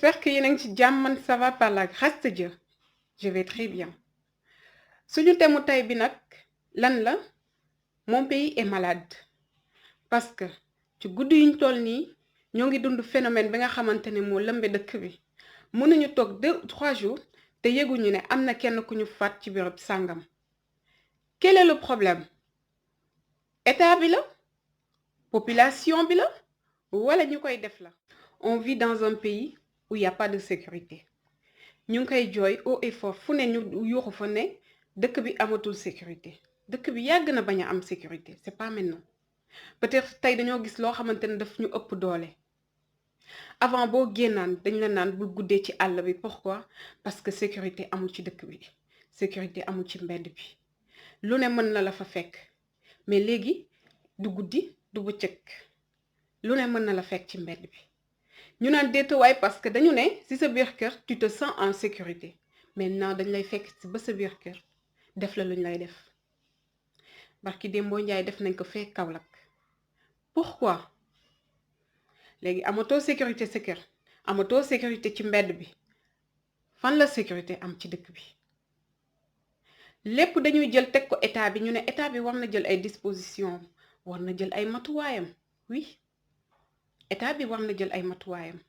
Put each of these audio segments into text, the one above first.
j'espère que yéen a ngi ci jàmm, man ça va par la grâce de Dieu. Je vais très bien. Suñu thème tey bi nag lan la mon pays est malade parce que ci guddi yuñ toll nii ñoo ngi dund phénomène bi nga xamante ne moo lëmbe dëkk bi mënuñu toog 2-3 jours te yëguñu ne am na kenn ku ñu faat ci béréb sàngam. Quel est le problème? État bi la, population bi la, wala ñu koy def la. On vit dans un pays où il y a pas de sécurité. ñu ngi koy jooy haut et fort fu ne ñu yuuxu fa ne dëkk bi amatul sécurité dëkk bi yàgg na bañ a am sécurité c'est pas maintenant peut-être tey dañoo gis loo xamante ne daf ñu ëpp doole avant boo génnaan dañ la naan bul guddee ci àll bi pourquoi parce que sécurité amul ci dëkk bi sécurité amul ci mbedd bi lu ne mën na la fa fekk mais léegi du guddi du bëccëg lu ne mën na la fekk ci mbedd bi ñu naan déetuwaay parce que dañu ne si sa biir kër tu te sens en sécurité maintenant dañ lay fekk si ba sa biir kër def la luñ lay def barki Dembo Njaay def nañ ko fee Kaolack pourquoi léegi amatoo sécurité sa kër amatoo sécurité ci mbedd bi fan la sécurité am ci dëkk bi lépp dañuy jël teg ko état bi ñu ne état bi war na jël ay dispositions war na jël ay matuwaayam oui état bi war na jël ay matuwaayam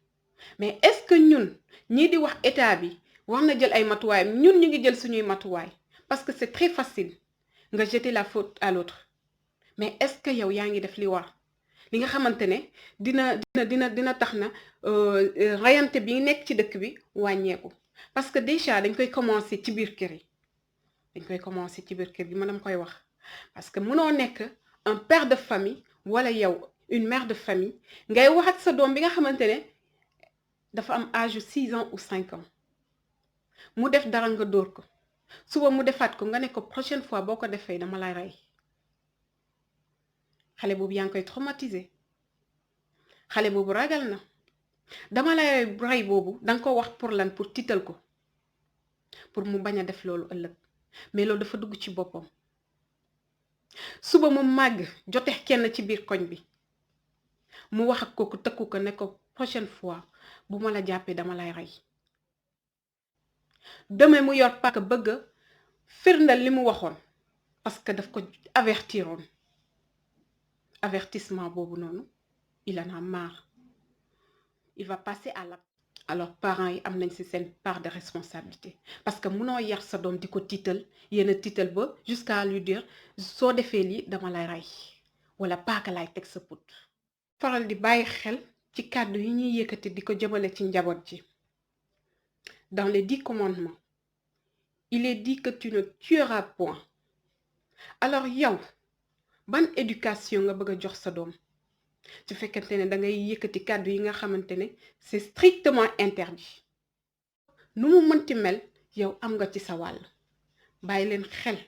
mais est-ce que ñun ñii di wax état bi war na jël ay matuwaayam ñun ñu ngi jël suñuy matuwaay parce que c'est très facile nga jeter la faute à l'autre mais est-ce que yow yaa ngi def li war li nga xamante ne dina tax na rayante bi nekk ci dëkk bi wàññeeku parce que déjà dañ koy commencer ci biir kër gi ma dama koy wax parce que mënoo nekk un père de famille wala yow une mère de famille ngay wax ak sa doom bi nga xamante ne dafa am âge 6 ans ou 5 ans mu def dara nga dóor ko suba mu defaat ko nga ne ko prochaine fois boo ko defee dama lay rey xale boobu yaa ngi koy traumatiser xale boobu ragal na dama lay rey boobu danga ko wax pour lan pour tiital ko pour mu bañ a def loolu ëllëg mais loolu dafa dugg ci boppam suba mu màgg jote kenn ci biir koñ bi mu wax ak kooku tëkku ko ne ko prochaine fois bu ma la jàppee dama lay rey demee mu yor paaka bëgg a firndal li mu waxoon parce que daf ko avertiroon avertissement boobu noonu il en a marre il va passer à l'acte. Alors parents yi am nañ ci seen part de responsabilité parce que munoo yar sa doom di ko tiital yéen a tiital ba jusqu'à lui dire soo defee lii dama lay rey wala paaka lay teg sa put. faral di bàyyi xel ci kàddu yi ñuy yëkkati di ko jëmale ci njaboot ji. Dans les 10 commandements il est dit que tu ne tueras point. Alors yow ban éducation nga bëgg a jox sa doom su fekkente ne da ngay yëkkati kàddu yi nga xamante ne c'est strictement interdit nu mu mënti mel yow am nga ci sa wàll bàyyi leen xel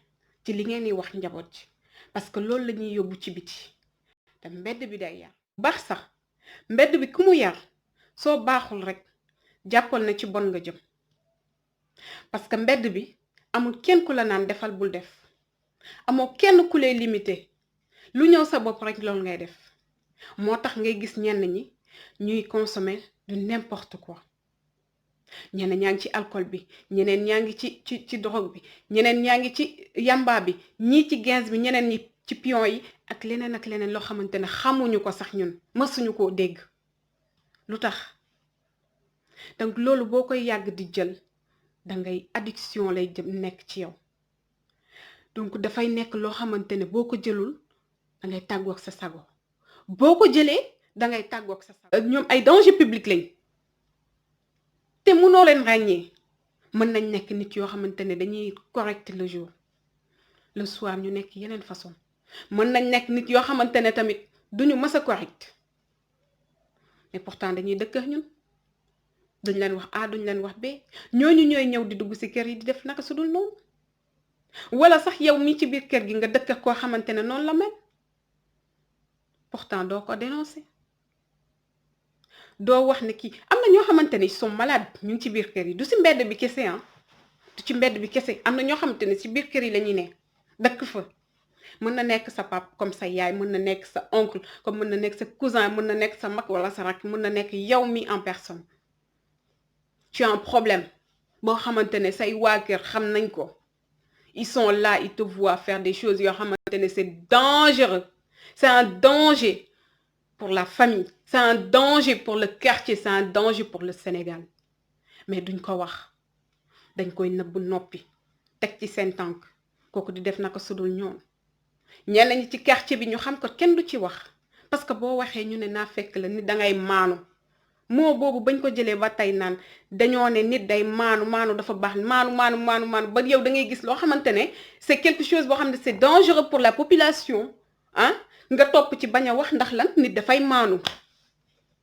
ci li ngeen di wax njaboot ji parce que loolu la ñuy yóbbu ci biti te mbedd bi day yar baax sax mbedd bi ku mu yar soo baaxul rek jàppal na ci bon nga jëm parce que mbedd bi amul kenn ku la naan defal bul def amoo kenn ku lay limité lu ñëw sa bopp rek loolu ngay def moo tax ngay gis ñenn ñi ñuy consommer du n'importe quoi ñeneen ñaa ngi ci alcool bi ñeneen ñaa ngi ci drogue bi ñeneen ñaa ngi ci yamba bi ñii ci gaz bi ñeneen ñi ci pion yi ak leneen loo xamante ne xamuñu ko sax ñun mësuñu koo dégg lu tax donc loolu boo koy yàgg di jël dangay addiction lay nekk ci yow donc dafay nekk loo xamante ne boo ko jëlul dangay tàggoog sa sago boo ko jëlee dangay tàggoog sa sago ñoom ay danger public lañ te mënoo leen ràññee mën nañ nekk nit yoo xamante ne dañuy correct le jour le soir ñu nekk yeneen façon mën nañ nekk nit yoo xamante ne tamit duñu mës a correct mais pourtant dañuy dëkk ñun duñ leen wax A duñ leen wax B ñooñu ñooy ñëw di dugg ci kër yi di def naka su dul noonu wala sax yow mii ci biir kër gi nga dëkk koo xamante ne noonu la mel pourtant doo ko dénoncer doo wax ne kii am na ñoo xamante ne ils sont malades ñu ngi ci biir kër yi du ci mbedd bi kese du ci mbedd bi kese am na ñoo xamante ne ci biir kër yi la ñuy ne dëkk fa mën na nekk sa pap comme sa yaay mën na nekk sa oncle comme mën na nekk sa cousin mën na nekk sa mag wala sa rak mën na nekk yow mi en personne tu as un problème boo xamante ne say waa kër xam nañ ko ils sont là ils te voient faire des choses yoo xamante ne c'est dangereux c'est un danger pour la famille c'est un danger pour le quartier c'est un danger pour le Sénégal mais duñ ko wax dañ koy nëbb noppi teg ci seen tànk kooku di def naka sudul ñoom ñenn ñi ci quartier bi ñu xam ko kenn du ci wax parce que boo waxee ñu ne naa fekk la nit dangay maanu moo boobu bañ ko jëlee ba tey naan dañoo ne nit day maanu dafa baax maanu ba yow da ngay gis loo xamante ne c'est quelque chose boo xam ne c'est dangereux pour la population ah nga topp ci bañ a wax ndax lan nit dafay maanu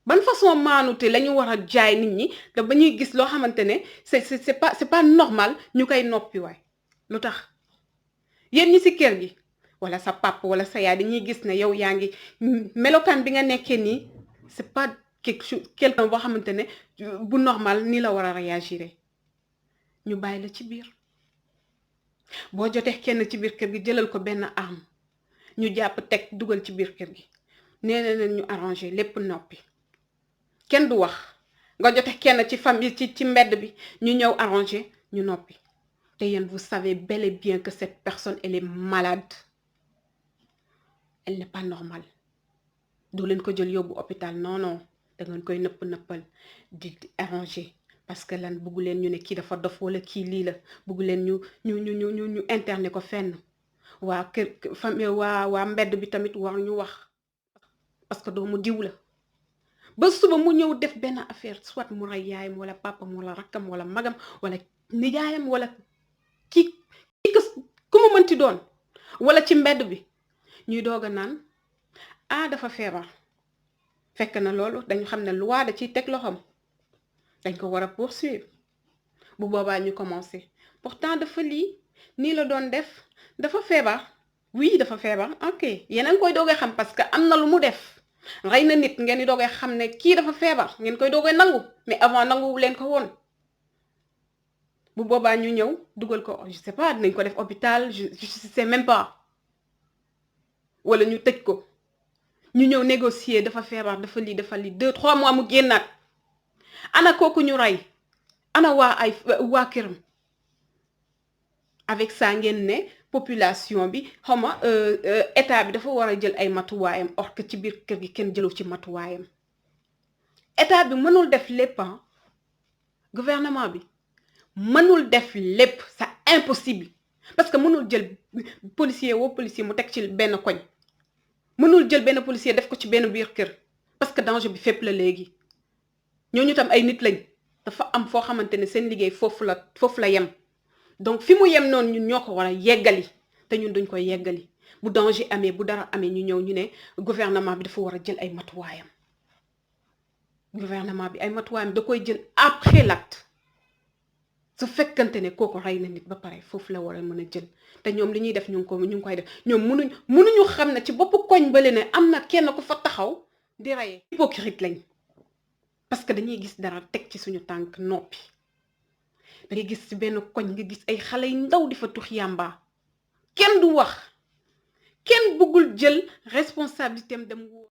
ban façon maanute la ñu war a jaay nit ñi te ba ñuy gis loo xamante ne c'est pas normal ñu koy noppi waay lu tax yéen ñi ci kër gi wala sa papa wala sa yaay dañuy gis ne yow yaa ngi melokaan bi nga nekkee nii c'est pas quelqu'un boo xamante ne bu normal nii la war a réagir ñu bàyyi la ci biir boo jotee kenn ci biir kër gi jëlal ko benn arme ñu jàpp teg dugal ci biir kër gi nee na leen ñu arrangé lépp noppi kenn du wax nga jote kenn ci famille ci mbedd bi ñu ñëw arrangé ñu noppi te yéen vous savez bel et bien que cette personne elle est malade elle n'est pas normale doo leen ko jël yóbbu hôpital non da ngeen koy nëppal di arrangé parce que lan bëggu leen ñu ne kii dafa dof wala kii lii la bëggu leen ñu interné ko fenn waa kër famille waa mbedd bi tamit war ñu wax parce que doomu diw la ba suba mu ñëw def benn affaire soit mu rey yaayam wala papam wala rakkam wala magam wala nijaayam wala ki ku mu mënti doon wala ci mbedd bi ñuy doog a naan dafa feebar fekk na loolu dañu xam ne loi da ciy teg loxoom dañ ko war a poursuivre bu boobaa ñu commencé pourtant dafa lii nii la doon def dafa feebar oui dafa feebar ok yéen a ngi koy doogee xam parce que am na lu mu def rey na nit ngeen di doogee xam ne kii dafa feebar ngeen koy doogee nangu mais avant nangu leen ko woon bu boobaa ñu ñëw dugal ko je sais pas dinañ ko def hôpital je sais même pas wala ñu tëj ko ñu ñëw négocier dafa feebar dafa lii 2-3 mois mu génnaat ana kooku ñu rey ana waa këram avec ça ngeen ne population bi xawma état bi dafa war a jël ay matuwaayam or que ci biir kër gi kenn jëlu ci matuwaayam état bi mënul def lépp gouvernement bi mënul def lépp c'est impossible parce que mënul jël policier mu teg ci benn koñ mënul jël benn policier def ko ci benn biir kër parce que danger bi fépp la léegi ñooñu tam ay nit lañ dafa am foo xamante ne seen liggéey foofu la yem donc fi mu yem noonu ñun ñoo ko war a yeggali te ñun duñ koy yeggali bu danger amee bu dara amee ñu ñëw ñu ne gouvernement bi dafa war a jël ay matuwaayam gouvernement bi ay matuwaayam da koy jël après l'acte su fekkante ne kooku rey na nit ba pare foofu la war a mën a jël te ñoom li ñuy def ñu ngi koy def ñoom mënuñu xam ne ci bopp koñ bale ne am na kenn ku fa taxaw di reyee hypocrite lañ parce que dañuy gis dara teg ci suñu tànk noppi da ngay gis ci benn koñ nga gis ay xale yu ndaw di fa tux yàmba kenn du wax kenn bëggul jël responsabilité am dem woo